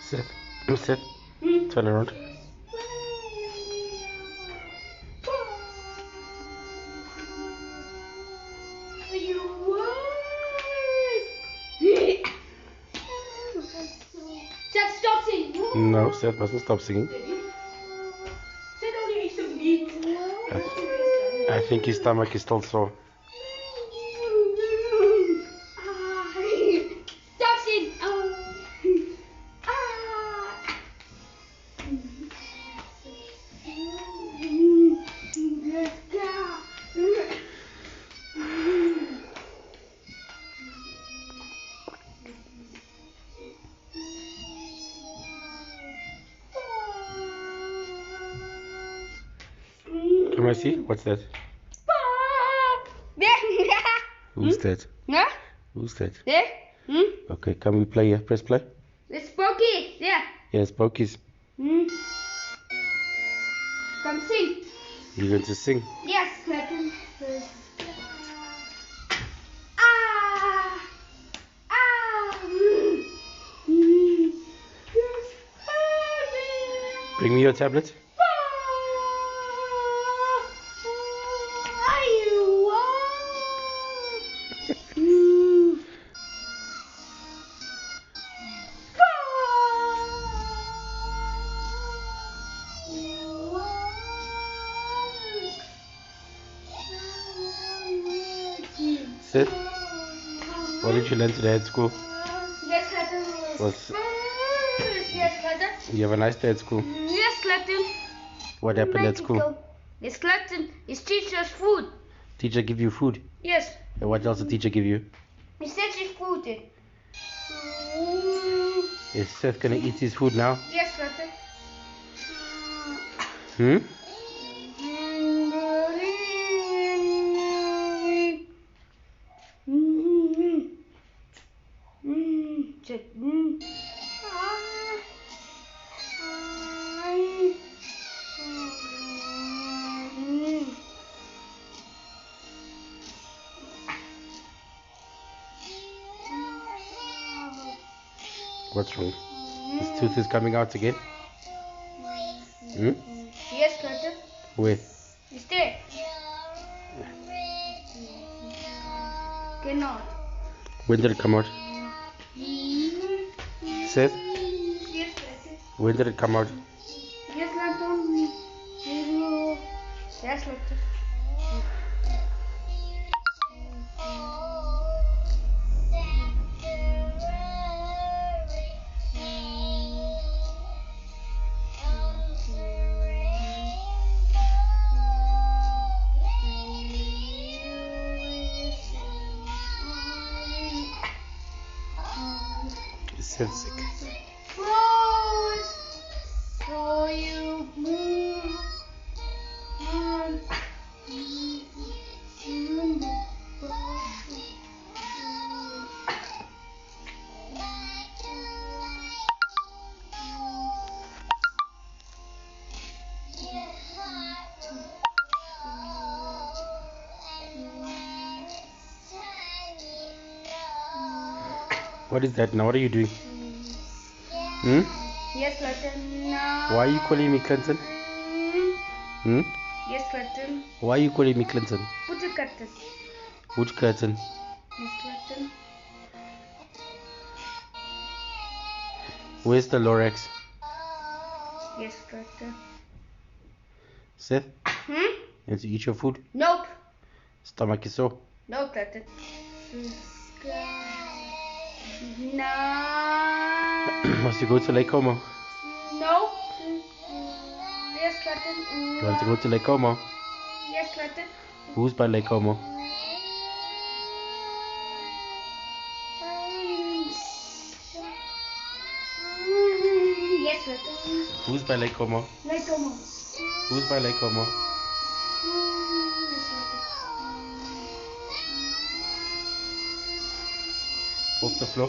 Sit. Sit. Turn around. Stop singing. No, Seth mustn't stop singing. I think his stomach is still sore. Stop singing. Can I see? What's that? Who's that? Huh? Who's that? There? Okay, can we play here? Press play. It's Spooky. Yeah. Yes, Pokies. Come sing. You're going to sing. Yes, Clayton. Ah! Ah! Bring me your tablet. Sid, what did you learn today at school? Yes, Clayton. Yes, Clayton. You have a nice day at school. Yes, Clayton. What happened at school? Yes, Clayton. His teacher's food. Teacher give you food? Yes. And what else did teacher give you? He said his food. Is Seth gonna eat his food now? Yes, Clayton. Hmm? What's wrong? His tooth is coming out again? Hmm? Yes, Clayton. Where? It's there. Cannot. When did it come out? Seth? Yes, Clayton. When did it come out? Yes, Clayton. Yes, Clayton. Is Seth sick? So you move. What is that now? What are you doing? Hmm? Yes, Clayton. Why are you calling me Clinton? Hmm? Yes, Clayton. Why are you calling me Clinton? Put a curtain. Which curtain? Yes, Clayton. Where's the Lorax? Yes, Clayton. Seth? You want to eat your food? Nope. Stomach is sore. No, Clayton. No. Must you go to Lake Como? No. Yes, Clayton. You want to go to Lake Como? Yes, Clayton. Who's by Lake Como? Yes, Clayton. Who's by Lake Como? Like Como. Who's by Lake Como? Off the floor.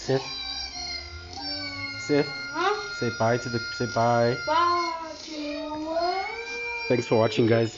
Sith. Sith. Huh? Say bye to the. Say bye. Bye to Thanks for watching, guys.